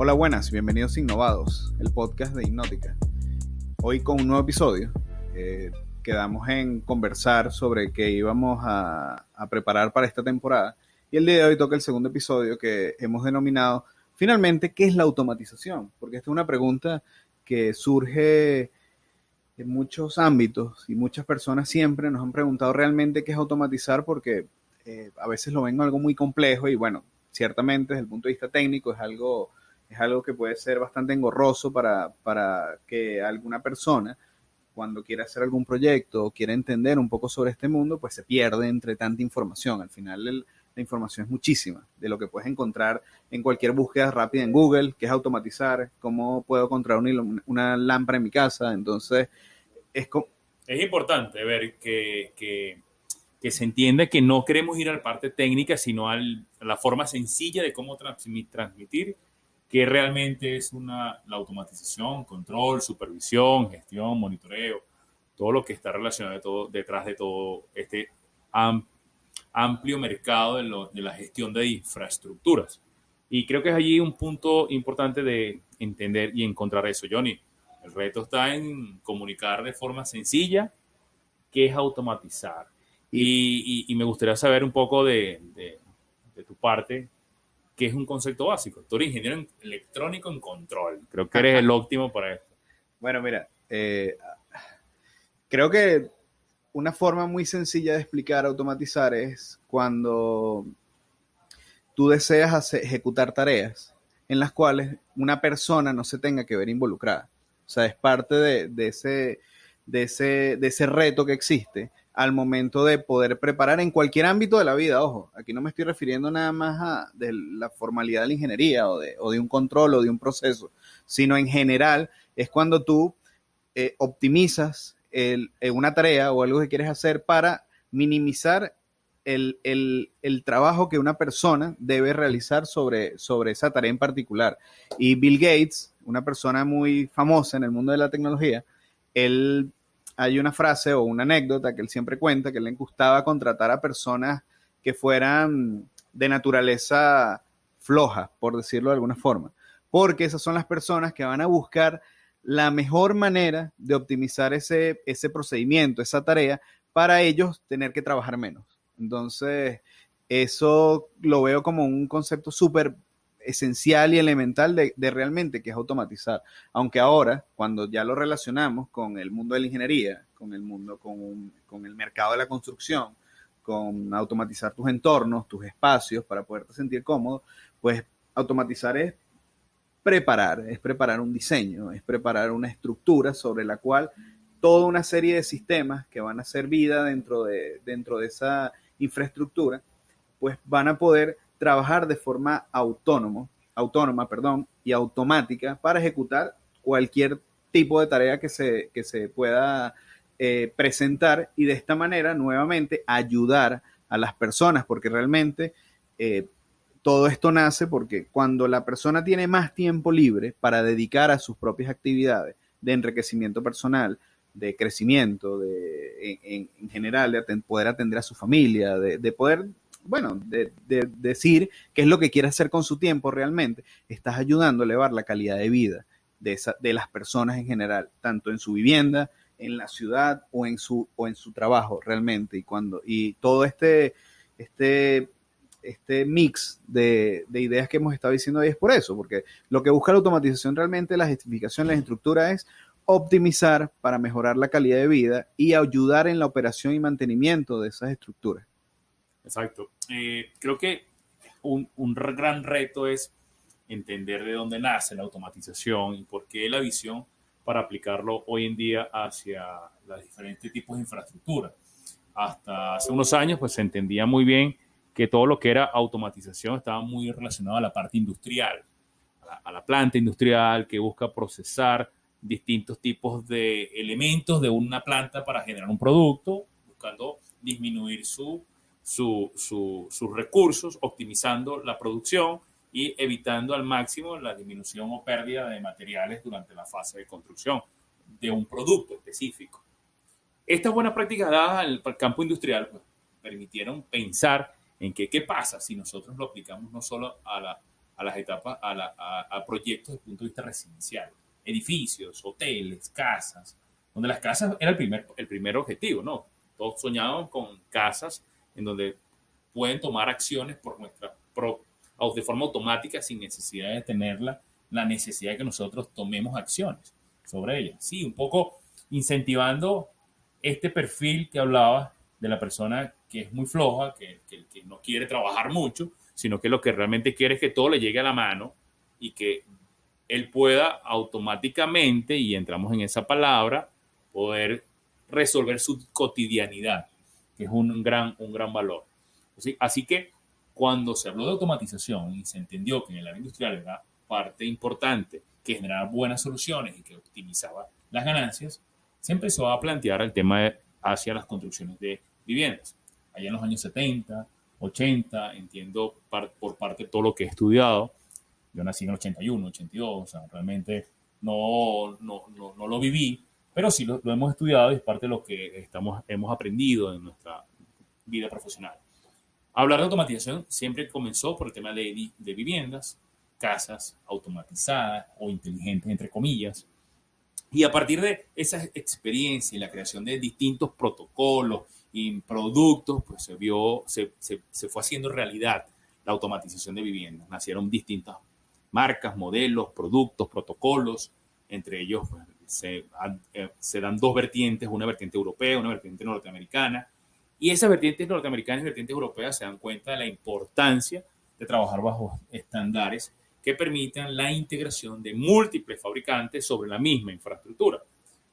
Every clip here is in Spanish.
Hola, buenas, bienvenidos a Innovados, el podcast de Hipnótica. Hoy con un nuevo episodio. Quedamos en conversar sobre qué íbamos a preparar para esta temporada. Y el día de hoy toca el segundo episodio que hemos denominado, finalmente, ¿qué es la automatización? Porque esta es una pregunta que surge en muchos ámbitos y muchas personas siempre nos han preguntado realmente qué es automatizar porque a veces lo ven algo muy complejo y bueno, ciertamente desde el punto de vista técnico es algo que puede ser bastante engorroso para que alguna persona cuando quiere hacer algún proyecto o quiere entender un poco sobre este mundo, pues se pierde entre tanta información. Al final la información es muchísima de lo que puedes encontrar en cualquier búsqueda rápida en Google, que es automatizar, cómo puedo encontrar una lámpara en mi casa. Entonces, es como... Es importante ver que se entienda que no queremos ir a la parte técnica, sino a la forma sencilla de cómo transmitir que realmente es la automatización, control, supervisión, gestión, monitoreo, todo lo que está relacionado detrás de todo este amplio mercado de la gestión de infraestructuras. Y creo que es allí un punto importante de entender y encontrar eso, Johnny. El reto está en comunicar de forma sencilla qué es automatizar. Y Y me gustaría saber un poco de tu parte, qué es un concepto básico. Tú eres ingeniero electrónico en control. Creo que eres el óptimo para esto. bueno, mira, creo que una forma muy sencilla de explicar automatizar es cuando tú deseas ejecutar tareas en las cuales una persona no se tenga que ver involucrada. O sea, es parte de ese reto que existe al momento de poder preparar en cualquier ámbito de la vida. Ojo, aquí no me estoy refiriendo nada más de la formalidad de la ingeniería o de un control o de un proceso, sino en general es cuando tú optimizas una tarea o algo que quieres hacer para minimizar el trabajo que una persona debe realizar sobre esa tarea en particular. Y Bill Gates, una persona muy famosa en el mundo de la tecnología, hay una frase o una anécdota que él siempre cuenta, que le gustaba contratar a personas que fueran de naturaleza floja, por decirlo de alguna forma, porque esas son las personas que van a buscar la mejor manera de optimizar ese procedimiento, esa tarea, para ellos tener que trabajar menos. Entonces, eso lo veo como un concepto súper esencial y elemental de realmente que es automatizar. Aunque ahora, cuando ya lo relacionamos con el mundo de la ingeniería, con el mundo, con el mercado de la construcción, con automatizar tus entornos, tus espacios para poderte sentir cómodo, pues automatizar es preparar un diseño, es preparar una estructura sobre la cual toda una serie de sistemas que van a hacer vida dentro de esa infraestructura, pues van a poder trabajar de forma autónoma, y automática para ejecutar cualquier tipo de tarea que se pueda presentar y de esta manera nuevamente ayudar a las personas, porque realmente todo esto nace porque cuando la persona tiene más tiempo libre para dedicar a sus propias actividades de enriquecimiento personal, de crecimiento, en general, de poder atender a su familia, de poder, bueno, de decir qué es lo que quiere hacer con su tiempo realmente, estás ayudando a elevar la calidad de vida de las personas en general, tanto en su vivienda, en la ciudad o en su trabajo realmente. Y todo este mix de ideas que hemos estado diciendo hoy es por eso, porque lo que busca la automatización realmente, la gestificación, la estructura es optimizar para mejorar la calidad de vida y ayudar en la operación y mantenimiento de esas estructuras. Exacto. Creo que un gran reto es entender de dónde nace la automatización y por qué la visión para aplicarlo hoy en día hacia los diferentes tipos de infraestructura. Hasta hace unos años pues se entendía muy bien que todo lo que era automatización estaba muy relacionado a la parte industrial, a la planta industrial que busca procesar distintos tipos de elementos de una planta para generar un producto, buscando disminuir sus recursos, optimizando la producción y evitando al máximo la disminución o pérdida de materiales durante la fase de construcción de un producto específico. Estas buenas prácticas dadas al campo industrial pues, permitieron pensar en qué pasa si nosotros lo aplicamos no solo a a las etapas, a proyectos desde el punto de vista residencial. Edificios, hoteles, casas, donde las casas era el primer objetivo, ¿no? Todos soñaban con casas en donde pueden tomar acciones de forma automática sin necesidad de tenerla, la necesidad de que nosotros tomemos acciones sobre ellas. Sí, un poco incentivando este perfil que hablaba de la persona que es muy floja, que no quiere trabajar mucho, sino que lo que realmente quiere es que todo le llegue a la mano y que él pueda automáticamente, y entramos en esa palabra, poder resolver su cotidianidad, que es un gran valor. Así que cuando se habló de automatización y se entendió que en el área industrial era parte importante que generaba buenas soluciones y que optimizaba las ganancias, se empezó a plantear el tema hacia las construcciones de viviendas. Allá en los años 70, 80, entiendo por parte de todo lo que he estudiado. Yo nací en el 81, 82, o sea, realmente no lo viví, pero sí lo hemos estudiado y es parte de lo que hemos aprendido en nuestra vida profesional. Hablar de automatización siempre comenzó por el tema de viviendas, casas automatizadas o inteligentes, entre comillas. Y a partir de esa experiencia y la creación de distintos protocolos y productos, pues se fue haciendo realidad la automatización de viviendas. Nacieron distintas marcas, modelos, productos, protocolos. Entre ellos pues, se dan dos vertientes, una vertiente europea, una vertiente norteamericana. Y esas vertientes norteamericanas y vertientes europeas se dan cuenta de la importancia de trabajar bajo estándares que permitan la integración de múltiples fabricantes sobre la misma infraestructura,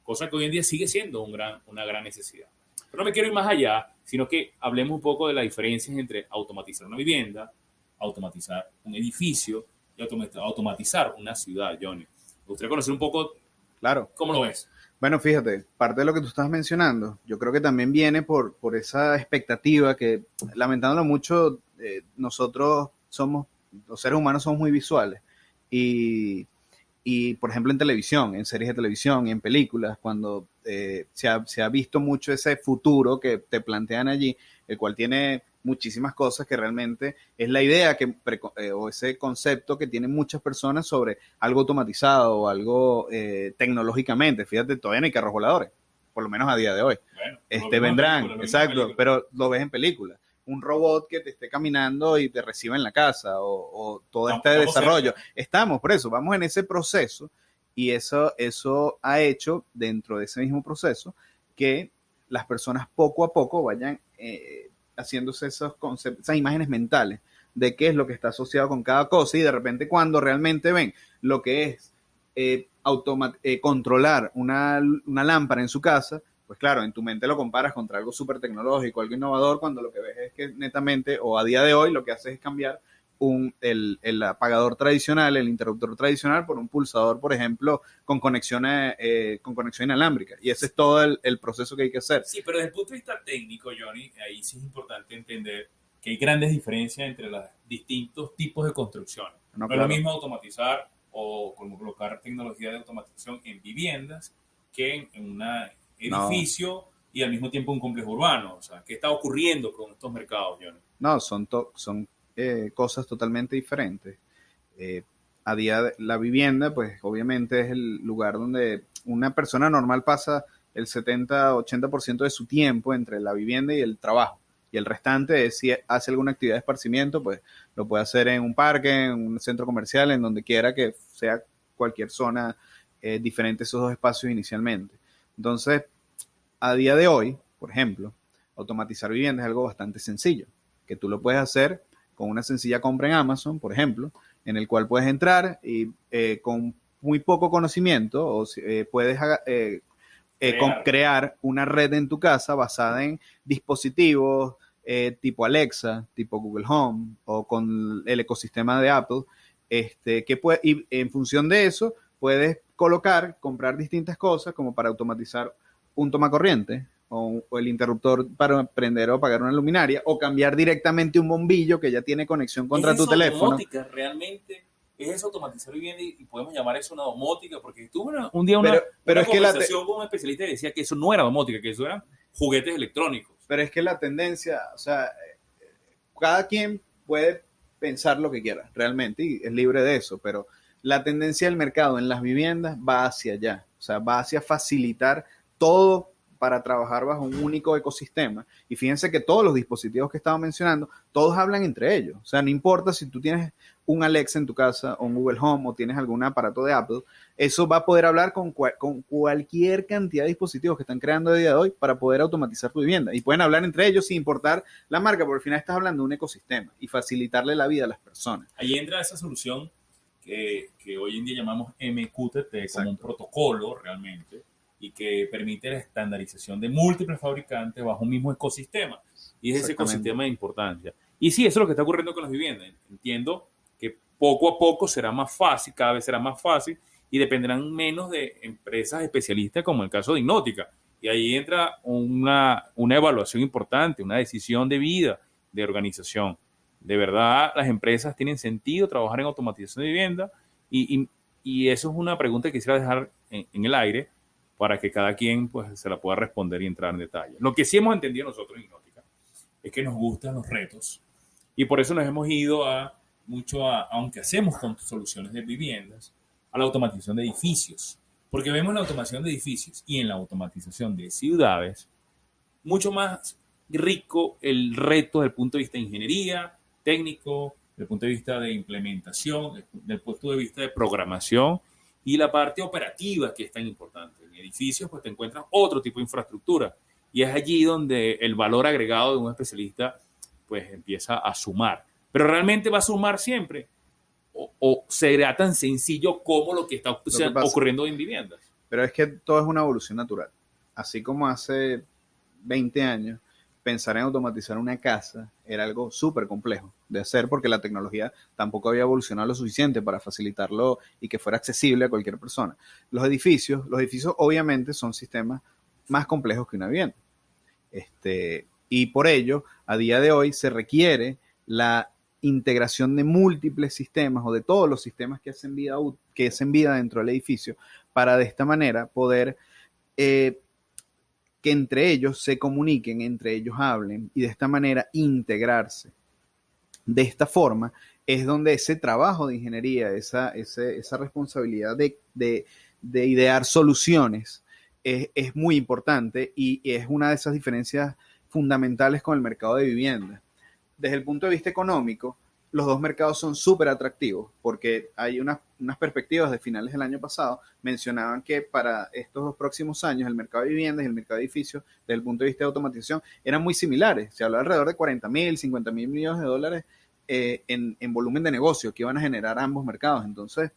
cosa que hoy en día sigue siendo una gran necesidad. Pero no me quiero ir más allá, sino que hablemos un poco de las diferencias entre automatizar una vivienda, automatizar un edificio y automatizar una ciudad, Johnny. Me gustaría conocer un poco, claro, cómo lo ves. Bueno, fíjate, parte de lo que tú estás mencionando, yo creo que también viene por esa expectativa que, lamentándolo mucho, nosotros los seres humanos somos muy visuales. Y, por ejemplo, en televisión, en series de televisión y en películas, cuando se ha visto mucho ese futuro que te plantean allí, el cual tiene muchísimas cosas que realmente es la idea o ese concepto que tienen muchas personas sobre algo automatizado o algo tecnológicamente. Fíjate, todavía no hay carros voladores, por lo menos a día de hoy. Bueno, vendrán, exacto, pero lo ves en películas. Un robot que te esté caminando y te reciba en la casa o todo este desarrollo. Estamos, por eso, vamos en ese proceso y eso ha hecho dentro de ese mismo proceso que las personas poco a poco vayan haciéndose esos conceptos, esas imágenes mentales de qué es lo que está asociado con cada cosa y de repente cuando realmente ven lo que es controlar una lámpara en su casa, pues claro, en tu mente lo comparas contra algo súper tecnológico, algo innovador, cuando lo que ves es que netamente, o a día de hoy, lo que haces es cambiar el apagador tradicional, el interruptor tradicional, por un pulsador, por ejemplo, con conexión inalámbrica. Y ese es todo el proceso que hay que hacer. Sí, pero desde el punto de vista técnico, Johnny, ahí sí es importante entender que hay grandes diferencias entre los distintos tipos de construcciones. No claro. Es lo mismo automatizar o colocar tecnología de automatización en viviendas que en un edificio y al mismo tiempo un complejo urbano. O sea, ¿qué está ocurriendo con estos mercados, Johnny? No, son cosas totalmente diferentes. A día de la vivienda, pues obviamente es el lugar donde una persona normal pasa el 70-80% de su tiempo entre la vivienda y el trabajo. Y el restante es si hace alguna actividad de esparcimiento, pues lo puede hacer en un parque, en un centro comercial, en donde quiera que sea cualquier zona diferente a esos dos espacios inicialmente. Entonces, a día de hoy, por ejemplo, automatizar viviendas es algo bastante sencillo, que tú lo puedes hacer con una sencilla compra en Amazon, por ejemplo, en el cual puedes entrar y con muy poco conocimiento puedes crear una red en tu casa basada en dispositivos tipo Alexa, tipo Google Home o con el ecosistema de Apple, y en función de eso puedes comprar distintas cosas como para automatizar un tomacorriente o el interruptor para prender o apagar una luminaria o cambiar directamente un bombillo que ya tiene conexión contra tu teléfono. Domótica, realmente es eso, automatizar vivienda y podemos llamar eso una domótica porque tuve un día una conversación con un especialista que decía que eso no era domótica, que eso eran juguetes electrónicos. Pero es que la tendencia, o sea, cada quien puede pensar lo que quiera, realmente, y es libre de eso, pero la tendencia del mercado en las viviendas va hacia allá, o sea, va hacia facilitar todo para trabajar bajo un único ecosistema. Y fíjense que todos los dispositivos que estaba mencionando, todos hablan entre ellos. O sea, no importa si tú tienes un Alexa en tu casa o un Google Home o tienes algún aparato de Apple, eso va a poder hablar con cualquier cantidad de dispositivos que están creando a día de hoy para poder automatizar tu vivienda. Y pueden hablar entre ellos sin importar la marca, porque al final estás hablando de un ecosistema y facilitarle la vida a las personas. Ahí entra esa solución que hoy en día llamamos MQTT. Exacto. Como un protocolo realmente, y que permite la estandarización de múltiples fabricantes bajo un mismo ecosistema. Y es ese ecosistema de importancia. Y sí, eso es lo que está ocurriendo con las viviendas. Entiendo que poco a poco será más fácil, cada vez será más fácil, y dependerán menos de empresas especialistas como el caso de Innótica. Y ahí entra una evaluación importante, una decisión de vida, de organización. De verdad, las empresas tienen sentido trabajar en automatización de vivienda, y eso es una pregunta que quisiera dejar en el aire, para que cada quien pues, se la pueda responder y entrar en detalle. Lo que sí hemos entendido nosotros en Innótica es que nos gustan los retos, y por eso nos hemos ido aunque hacemos con soluciones de viviendas, a la automatización de edificios. Porque vemos la automatización de edificios y en la automatización de ciudades mucho más rico el reto desde el punto de vista de ingeniería, técnico, desde el punto de vista de implementación, desde el punto de vista de programación, y la parte operativa, que es tan importante. En edificios pues te encuentras otro tipo de infraestructura, y es allí donde el valor agregado de un especialista pues empieza a sumar. Pero realmente va a sumar siempre, o será tan sencillo como lo que está ocurriendo en viviendas. Pero es que todo es una evolución natural. Así como hace 20 años pensar en automatizar una casa era algo súper complejo de hacer, porque la tecnología tampoco había evolucionado lo suficiente para facilitarlo y que fuera accesible a cualquier persona. Los edificios obviamente son sistemas más complejos que una vivienda. Y por ello, a día de hoy se requiere la integración de múltiples sistemas o de todos los sistemas que hacen vida dentro del edificio, para de esta manera poder que entre ellos se comuniquen, entre ellos hablen, y de esta manera integrarse. De esta forma es donde ese trabajo de ingeniería, esa responsabilidad de idear soluciones es muy importante, y es una de esas diferencias fundamentales con el mercado de vivienda. Desde el punto de vista económico, los dos mercados son súper atractivos, porque hay unas perspectivas de finales del año pasado, mencionaban que para estos dos próximos años el mercado de viviendas y el mercado de edificios, desde el punto de vista de automatización, eran muy similares. Se hablaba alrededor de 40.000, 50.000 millones de dólares en volumen de negocio que iban a generar ambos mercados. Entonces,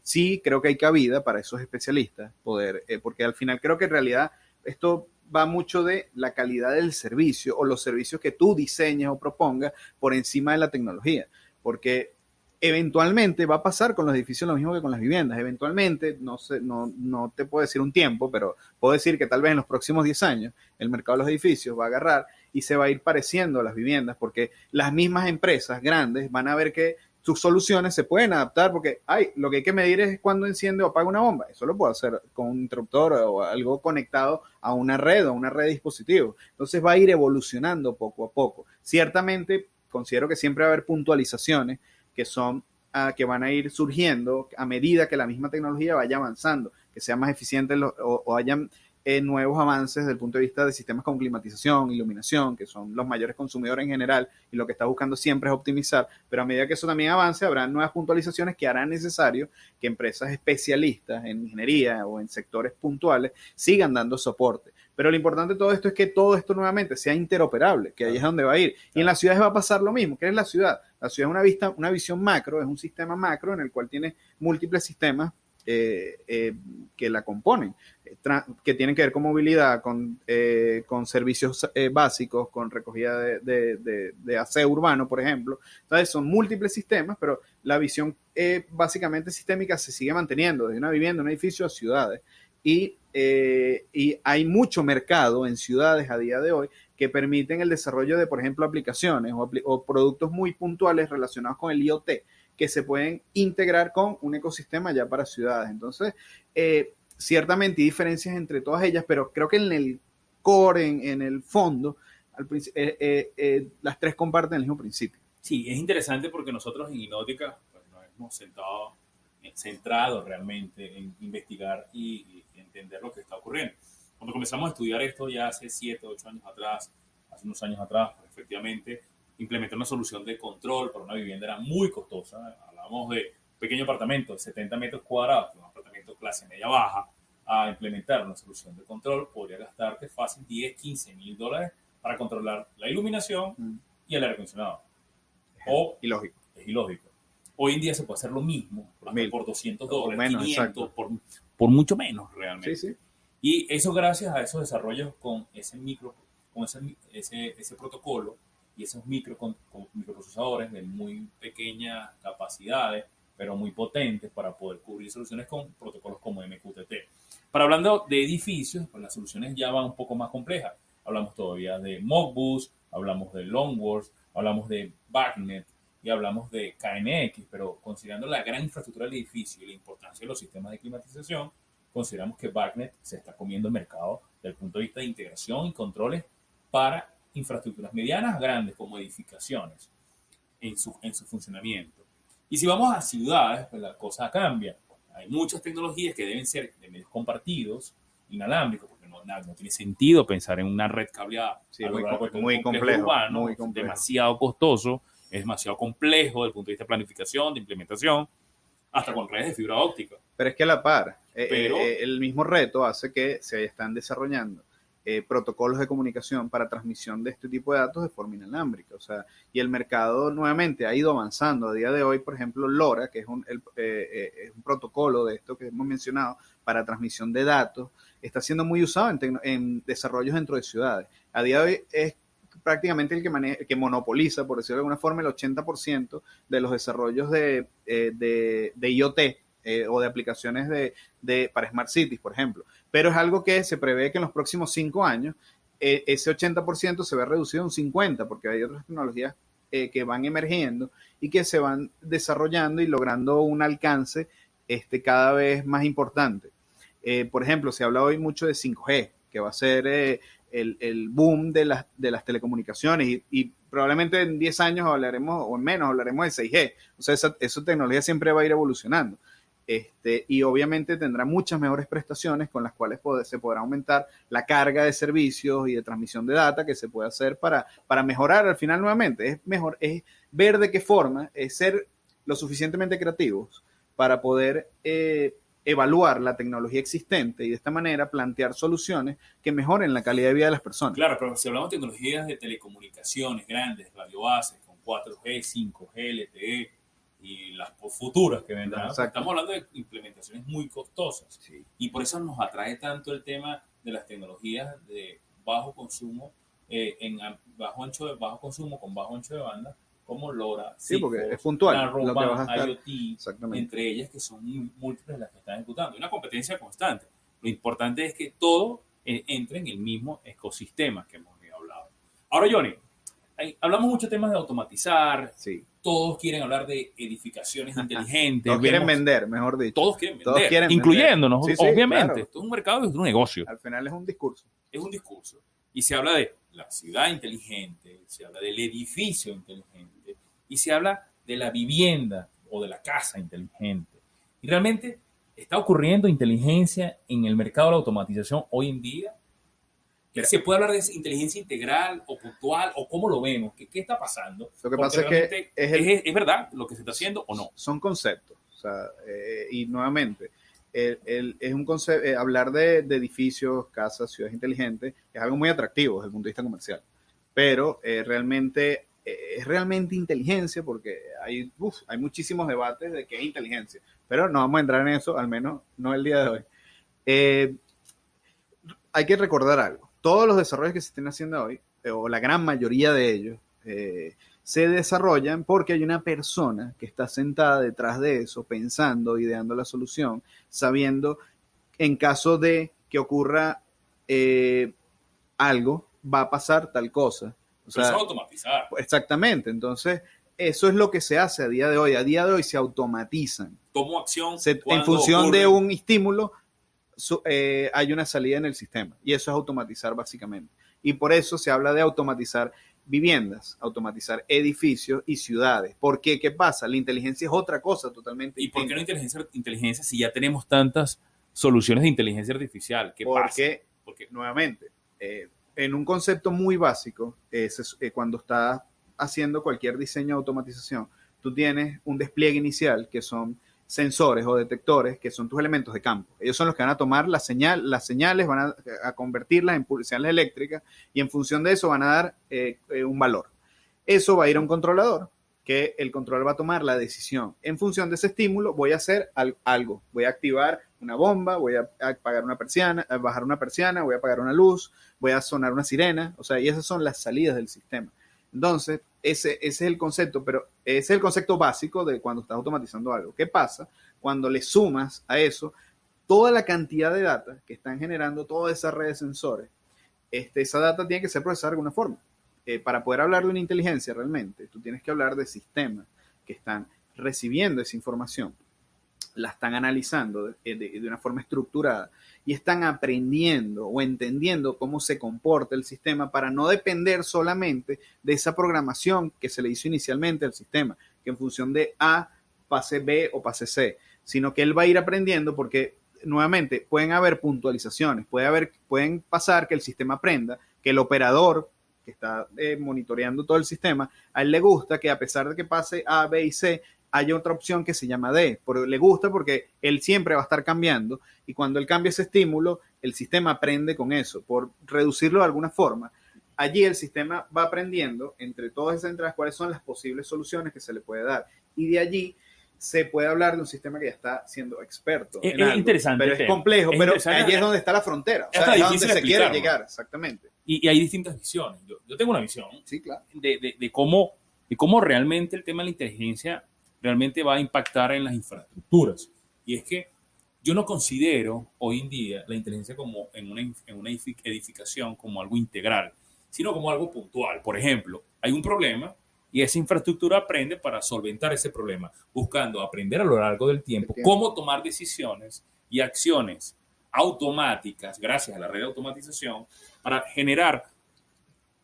sí creo que hay cabida para esos especialistas, porque al final creo que en realidad esto va mucho de la calidad del servicio o los servicios que tú diseñes o propongas por encima de la tecnología, porque eventualmente va a pasar con los edificios lo mismo que con las viviendas. Eventualmente, no sé, no te puedo decir un tiempo, pero puedo decir que tal vez en los próximos 10 años el mercado de los edificios va a agarrar y se va a ir pareciendo a las viviendas, porque las mismas empresas grandes van a ver que sus soluciones se pueden adaptar, porque lo que hay que medir es cuándo enciende o apaga una bomba. Eso lo puedo hacer con un interruptor o algo conectado a una red o una red de dispositivos. Entonces va a ir evolucionando poco a poco. Ciertamente considero que siempre va a haber puntualizaciones que van a ir surgiendo a medida que la misma tecnología vaya avanzando, que sea más eficiente o hayan nuevos avances desde el punto de vista de sistemas con climatización, iluminación, que son los mayores consumidores en general, y lo que está buscando siempre es optimizar. Pero a medida que eso también avance, habrá nuevas puntualizaciones que harán necesario que empresas especialistas en ingeniería o en sectores puntuales sigan dando soporte. Pero lo importante de todo esto es que todo esto nuevamente sea interoperable, que ahí es donde va a ir. Y en las ciudades va a pasar lo mismo. ¿Qué es la ciudad? La ciudad es una visión macro, es un sistema macro en el cual tiene múltiples sistemas que la componen, que tienen que ver con movilidad, con servicios básicos, con recogida de aseo urbano, por ejemplo. Entonces son múltiples sistemas, pero la visión básicamente sistémica se sigue manteniendo desde una vivienda, un edificio a ciudades. Y hay mucho mercado en ciudades a día de hoy que permiten el desarrollo de, por ejemplo, aplicaciones o productos muy puntuales relacionados con el IoT, que se pueden integrar con un ecosistema ya para ciudades. Entonces, ciertamente hay diferencias entre todas ellas, pero creo que en el core, en el fondo, las tres comparten el mismo principio. Sí, es interesante porque nosotros en Inótica pues, nos hemos centrado realmente en investigar y entender lo que está ocurriendo. Cuando comenzamos a estudiar esto ya hace 7, 8 años atrás, hace unos años atrás, pues, efectivamente, implementar una solución de control para una vivienda era muy costosa. Hablábamos de un pequeño apartamento de 70 metros cuadrados, un apartamento clase media-baja. A implementar una solución de control podría gastarte fácil 10, 15 mil dólares para controlar la iluminación y el aire acondicionado. O, ilógico. Es ilógico. Hoy en día se puede hacer lo mismo por $200, menos, 500, por mucho menos realmente. Sí, sí. Y eso gracias a esos desarrollos con ese protocolo y esos microprocesadores de muy pequeñas capacidades, pero muy potentes para poder cubrir soluciones con protocolos como MQTT. Para hablando de edificios, pues las soluciones ya van un poco más complejas. Hablamos todavía de Modbus, hablamos de Longworth, hablamos de BACnet y hablamos de KNX, pero considerando la gran infraestructura del edificio y la importancia de los sistemas de climatización, consideramos que BACnet se está comiendo el mercado desde el punto de vista de integración y controles para infraestructuras medianas, grandes como edificaciones en su funcionamiento. Y si vamos a ciudades, pues la cosa cambia. Hay muchas tecnologías que deben ser de medios compartidos, inalámbricos, porque no tiene sentido pensar en una red cableada muy complejo, urbano, muy complejo, demasiado costoso, es demasiado complejo desde el punto de vista de planificación, de implementación, hasta con redes de fibra óptica. Pero es que a la par, el mismo reto hace que se están desarrollando protocolos de comunicación para transmisión de este tipo de datos de forma inalámbrica. O sea, y el mercado nuevamente ha ido avanzando. A día de hoy, por ejemplo, LoRa, que es un protocolo de esto que hemos mencionado para transmisión de datos, está siendo muy usado en desarrollos dentro de ciudades. A día de hoy es prácticamente el que monopoliza, por decirlo de alguna forma, el 80% de los desarrollos de IoT o de aplicaciones para Smart Cities, por ejemplo. Pero es algo que se prevé que en los próximos 5 años ese 80% se ve reducido a un 50%, porque hay otras tecnologías que van emergiendo y que se van desarrollando y logrando un alcance cada vez más importante. Por ejemplo, se habla hoy mucho de 5G, que va a ser el boom de las telecomunicaciones y probablemente en 10 años hablaremos, o en menos, hablaremos de 6G. O sea, esa tecnología siempre va a ir evolucionando. Y obviamente tendrá muchas mejores prestaciones con las cuales se podrá aumentar la carga de servicios y de transmisión de data que se puede hacer para mejorar al final nuevamente. Es ver de qué forma, es ser lo suficientemente creativos para poder evaluar la tecnología existente y de esta manera plantear soluciones que mejoren la calidad de vida de las personas. Claro, pero si hablamos de tecnologías de telecomunicaciones grandes, radiobases, con 4G, 5G, LTE, y las futuras que vendrán. Estamos hablando de implementaciones muy costosas. Sí. Y por eso nos atrae tanto el tema de las tecnologías de bajo consumo, bajo consumo con bajo ancho de banda, como LoRa, sí, porque es puntual lo que vas a estar, IoT, entre ellas que son múltiples las que están ejecutando. Una competencia constante. Lo importante es que todo entre en el mismo ecosistema que hemos hablado. Ahora, Johnny, hablamos mucho de temas de automatizar. Sí. Todos quieren hablar de edificaciones inteligentes. Todos quieren vender, mejor dicho. Todos quieren vender, incluyéndonos, sí, obviamente. Claro. Esto es un mercado, es un negocio. Al final es un discurso. Es un discurso. Y se habla de la ciudad inteligente, se habla del edificio inteligente y se habla de la vivienda o de la casa inteligente. Y realmente está ocurriendo inteligencia en el mercado de la automatización hoy en día. ¿Se puede hablar de inteligencia integral o puntual o cómo lo vemos? ¿Qué está pasando? Lo que pasa es que ¿Es verdad lo que se está haciendo o no? Son conceptos. O sea, y nuevamente, es un concepto, hablar de edificios, casas, ciudades inteligentes, es algo muy atractivo desde el punto de vista comercial. Pero realmente es realmente inteligencia porque hay muchísimos debates de qué es inteligencia. Pero no vamos a entrar en eso, al menos no el día de hoy. Hay que recordar algo. Todos los desarrollos que se estén haciendo hoy, o la gran mayoría de ellos, se desarrollan porque hay una persona que está sentada detrás de eso, pensando, ideando la solución, sabiendo en caso de que ocurra algo, va a pasar tal cosa. O sea, eso es automatizar. Exactamente. Entonces, eso es lo que se hace a día de hoy. A día de hoy se automatizan. Tomo acción. En función de un estímulo, hay una salida en el sistema y eso es automatizar básicamente. Y por eso se habla de automatizar viviendas, automatizar edificios y ciudades. ¿Por qué? ¿Qué pasa? La inteligencia es otra cosa totalmente ¿Y por qué distinta. no inteligencia si ya tenemos tantas soluciones de inteligencia artificial? ¿Qué pasa? Porque, nuevamente, en un concepto muy básico, cuando estás haciendo cualquier diseño de automatización, tú tienes un despliegue inicial que son sensores o detectores que son tus elementos de campo. Ellos son los que van a tomar las señales, van a convertirlas en señales eléctricas y en función de eso van a dar un valor. Eso va a ir a un controlador, que el controlador va a tomar la decisión. En función de ese estímulo voy a hacer algo. Voy a activar una bomba, voy a apagar una persiana, a bajar una persiana, voy a apagar una luz, voy a sonar una sirena, o sea, y esas son las salidas del sistema. Entonces, ese es el concepto, pero ese es el concepto básico de cuando estás automatizando algo. ¿Qué pasa? Cuando le sumas a eso toda la cantidad de data que están generando toda esa red de sensores, esa data tiene que ser procesada de alguna forma. Para poder hablar de una inteligencia realmente, tú tienes que hablar de sistemas que están recibiendo esa información, la están analizando de una forma estructurada y están aprendiendo o entendiendo cómo se comporta el sistema para no depender solamente de esa programación que se le hizo inicialmente al sistema, que en función de A pase B o pase C, sino que él va a ir aprendiendo porque nuevamente pueden haber puntualizaciones, pueden pasar que el sistema aprenda, que el operador que está monitoreando todo el sistema, a él le gusta que a pesar de que pase A, B y C, hay otra opción que se llama D. Le gusta porque él siempre va a estar cambiando y cuando él cambia ese estímulo, el sistema aprende con eso. Por reducirlo de alguna forma, allí el sistema va aprendiendo entre todas esas entradas cuáles son las posibles soluciones que se le puede dar. Y de allí se puede hablar de un sistema que ya está siendo experto. Es algo, interesante. Pero es complejo, pero allí es donde está la frontera. O sea, es donde se quiere llegar, exactamente. Y hay distintas visiones. Yo tengo una visión, sí, claro, de cómo realmente el tema de la inteligencia realmente va a impactar en las infraestructuras. Y es que yo no considero hoy en día la inteligencia como en una edificación como algo integral, sino como algo puntual. Por ejemplo, hay un problema y esa infraestructura aprende para solventar ese problema, buscando aprender a lo largo del tiempo cómo tomar decisiones y acciones automáticas, gracias a la red de automatización, para generar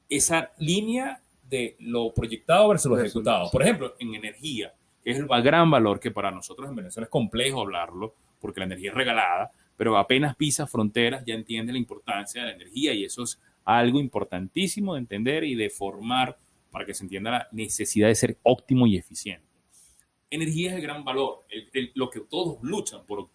esa línea de lo proyectado versus lo ejecutado. Por ejemplo, en energía, que es el gran valor que para nosotros en Venezuela es complejo hablarlo, porque la energía es regalada, pero apenas pisa fronteras ya entiende la importancia de la energía y eso es algo importantísimo de entender y de formar para que se entienda la necesidad de ser óptimo y eficiente. Energía es el gran valor, lo que todos luchan por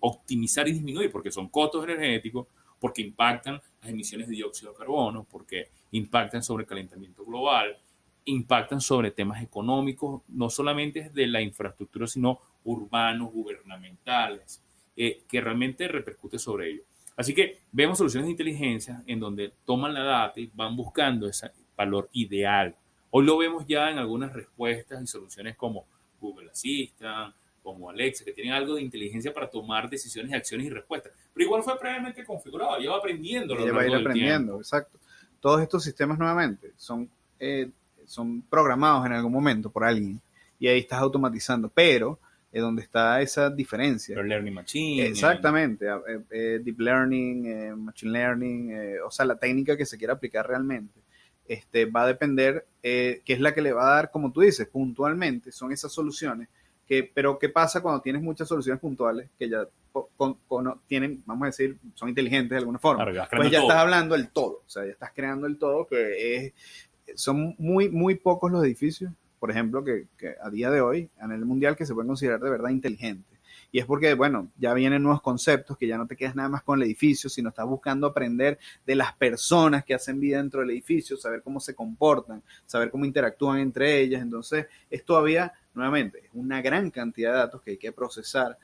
optimizar y disminuir, porque son costos energéticos, porque impactan las emisiones de dióxido de carbono, porque impactan sobre el calentamiento global, impactan sobre temas económicos, no solamente de la infraestructura, sino urbanos, gubernamentales, que realmente repercute sobre ello. Así que vemos soluciones de inteligencia en donde toman la data y van buscando ese valor ideal. Hoy lo vemos ya en algunas respuestas y soluciones como Google Assistant, como Alexa, que tienen algo de inteligencia para tomar decisiones, acciones y respuestas. Pero igual fue previamente configurado, ya va aprendiendo. Ya va a ir aprendiendo, exacto. Todos estos sistemas nuevamente son programados en algún momento por alguien y ahí estás automatizando, pero donde está esa diferencia. Pero learning machine. Exactamente, deep learning, machine learning, o sea, la técnica que se quiera aplicar realmente. Va a depender, qué es la que le va a dar, como tú dices, puntualmente, son esas soluciones. Pero ¿qué pasa cuando tienes muchas soluciones puntuales que ya tienen, vamos a decir, son inteligentes de alguna forma? Claro, pues ya estás hablando del todo, o sea, ya estás creando el todo, son muy, muy pocos los edificios, por ejemplo, que a día de hoy, a nivel mundial, que se pueden considerar de verdad inteligentes. Y es porque, bueno, ya vienen nuevos conceptos, que ya no te quedas nada más con el edificio, sino estás buscando aprender de las personas que hacen vida dentro del edificio, saber cómo se comportan, saber cómo interactúan entre ellas. Entonces, es todavía, nuevamente, es una gran cantidad de datos que hay que procesar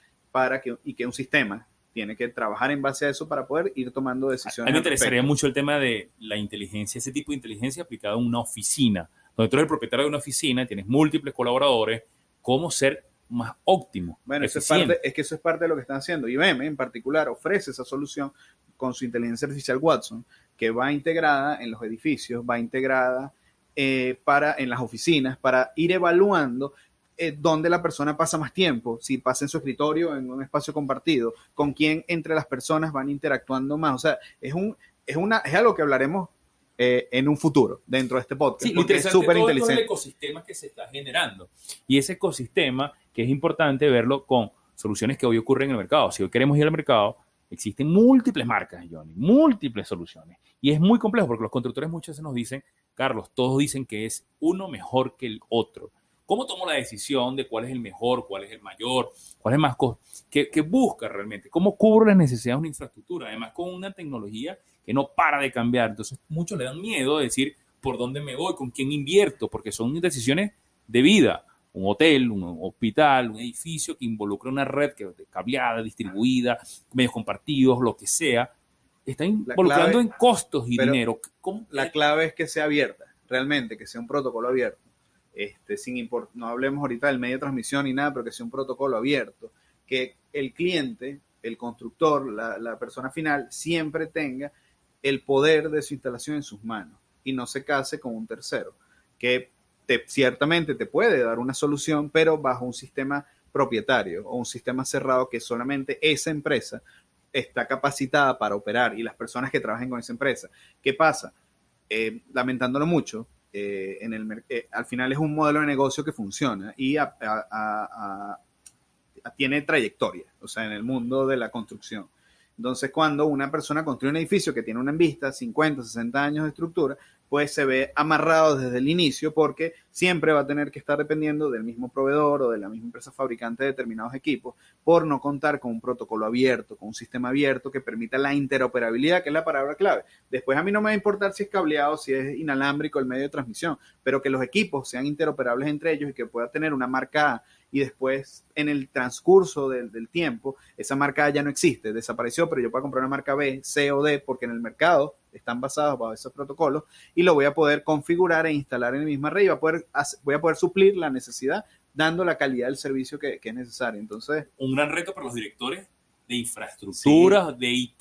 y que un sistema tiene que trabajar en base a eso para poder ir tomando decisiones. A mí me interesaría mucho el tema de la inteligencia, ese tipo de inteligencia aplicada a una oficina, donde tú eres el propietario de una oficina, tienes múltiples colaboradores, cómo ser más óptimo. Bueno, eso es parte de lo que están haciendo. IBM en particular ofrece esa solución con su inteligencia artificial Watson, que va integrada en los edificios, va integrada en las oficinas, para ir evaluando dónde la persona pasa más tiempo, si pasa en su escritorio, en un espacio compartido, con quién entre las personas van interactuando más. O sea, es algo que hablaremos en un futuro dentro de este podcast. Sí, lo porque es interesante súper de todo esto es inteligente. el ecosistema que se está generando. Y ese ecosistema que es importante verlo con soluciones que hoy ocurren en el mercado. Si hoy queremos ir al mercado, existen múltiples marcas, Johnny, múltiples soluciones. Y es muy complejo porque los constructores muchas veces nos dicen, Carlos, todos dicen que es uno mejor que el otro. ¿Cómo tomo la decisión de cuál es el mejor, cuál es el mayor, cuál es el más costoso? ¿Qué busca realmente? ¿Cómo cubro las necesidades de una infraestructura? Además, con una tecnología que no para de cambiar. Entonces, muchos le dan miedo de decir por dónde me voy, con quién invierto, porque son decisiones de vida. Un hotel, un hospital, un edificio que involucra una red que cableada, distribuida, medios compartidos, lo que sea, está involucrando en costos y dinero. La clave es que sea abierta, realmente, que sea un protocolo abierto. No hablemos ahorita del medio de transmisión ni nada, pero que sea un protocolo abierto, que el cliente, el constructor, la persona final, siempre tenga el poder de su instalación en sus manos y no se case con un tercero, que ciertamente te puede dar una solución, pero bajo un sistema propietario o un sistema cerrado que solamente esa empresa está capacitada para operar y las personas que trabajen con esa empresa. ¿Qué pasa? Lamentándolo mucho, al final es un modelo de negocio que funciona y tiene trayectoria, o sea, en el mundo de la construcción. Entonces, cuando una persona construye un edificio que tiene una en vista, 50, 60 años de estructura, pues se ve amarrado desde el inicio porque siempre va a tener que estar dependiendo del mismo proveedor o de la misma empresa fabricante de determinados equipos por no contar con un protocolo abierto, con un sistema abierto que permita la interoperabilidad, que es la palabra clave. Después a mí no me va a importar si es cableado, si es inalámbrico el medio de transmisión, pero que los equipos sean interoperables entre ellos y que pueda tener una marca A y después en el transcurso del tiempo esa marca A ya no existe, desapareció, pero yo puedo comprar una marca B, C o D porque en el mercado están basados bajo esos protocolos y lo voy a poder configurar e instalar en la misma red y voy a poder suplir la necesidad dando la calidad del servicio que es necesario. Entonces, un gran reto para los directores de infraestructura, sí, de IT,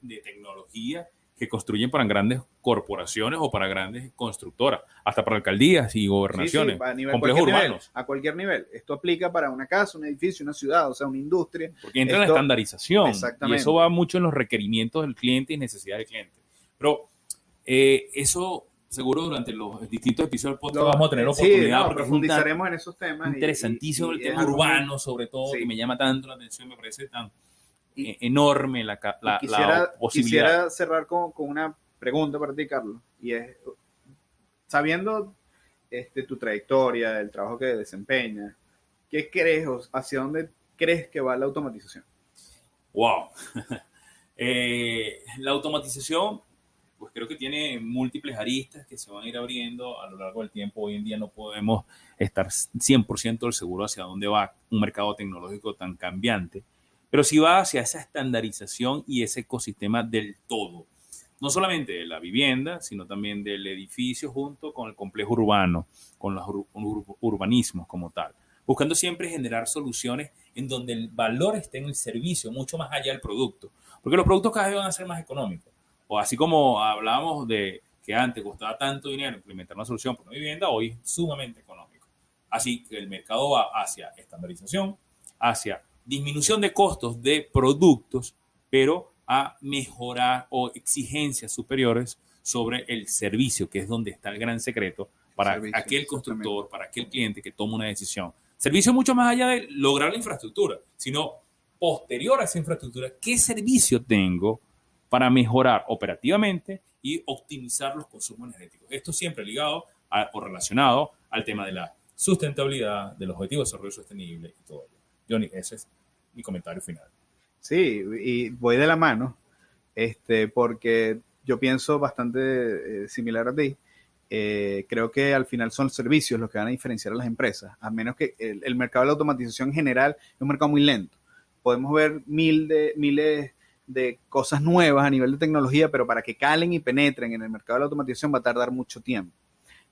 de tecnología, que construyen para grandes corporaciones o para grandes constructoras, hasta para alcaldías y gobernaciones, sí, complejos urbanos. Nivel, a cualquier nivel. Esto aplica para una casa, un edificio, una ciudad, o sea, una industria. Porque entra en la estandarización. Exactamente. Y eso va mucho en los requerimientos del cliente y necesidades del cliente. Pero eso seguro durante los distintos episodios del podcast vamos a tener oportunidad de profundizaremos en esos temas. Interesantísimo el tema urbano, sobre todo, sí, que me llama tanto la atención, me parece tan enorme la posibilidad. Quisiera cerrar con una pregunta para ti, Carlos, y es, sabiendo tu trayectoria, el trabajo que desempeñas, ¿qué crees o hacia dónde crees que va la automatización? Wow. La automatización, pues creo que tiene múltiples aristas que se van a ir abriendo a lo largo del tiempo. Hoy en día no podemos estar 100% seguro hacia dónde va un mercado tecnológico tan cambiante, pero sí va hacia esa estandarización y ese ecosistema del todo. No solamente de la vivienda, sino también del edificio junto con el complejo urbano, con los urbanismos como tal. Buscando siempre generar soluciones en donde el valor esté en el servicio, mucho más allá del producto. Porque los productos cada vez van a ser más económicos. O así como hablábamos de que antes costaba tanto dinero implementar una solución para una vivienda, hoy es sumamente económico. Así que el mercado va hacia estandarización, hacia disminución de costos de productos, pero a mejorar o exigencias superiores sobre el servicio, que es donde está el gran secreto para aquel constructor, para aquel cliente que toma una decisión. Servicio mucho más allá de lograr la infraestructura, sino posterior a esa infraestructura, ¿qué servicio tengo para mejorar operativamente y optimizar los consumos energéticos? Esto siempre ligado o relacionado al tema de la sustentabilidad, de los objetivos de desarrollo sostenible y todo ello. Johnny, ese es mi comentario final. Sí, y voy de la mano, porque yo pienso bastante similar a ti. Creo que al final son servicios los que van a diferenciar a las empresas, a menos que el mercado de la automatización en general es un mercado muy lento. Podemos ver miles de cosas nuevas a nivel de tecnología, pero para que calen y penetren en el mercado de la automatización va a tardar mucho tiempo.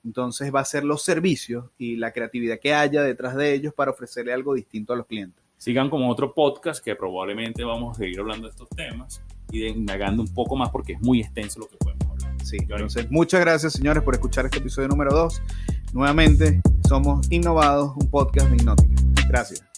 Entonces va a ser los servicios y la creatividad que haya detrás de ellos para ofrecerle algo distinto a los clientes. Sigan con otro podcast que probablemente vamos a seguir hablando de estos temas y indagando un poco más porque es muy extenso lo que podemos hablar. Sí, entonces muchas gracias, señores, por escuchar este episodio número 2. Nuevamente, somos Innovados, un podcast de Innótica. Gracias.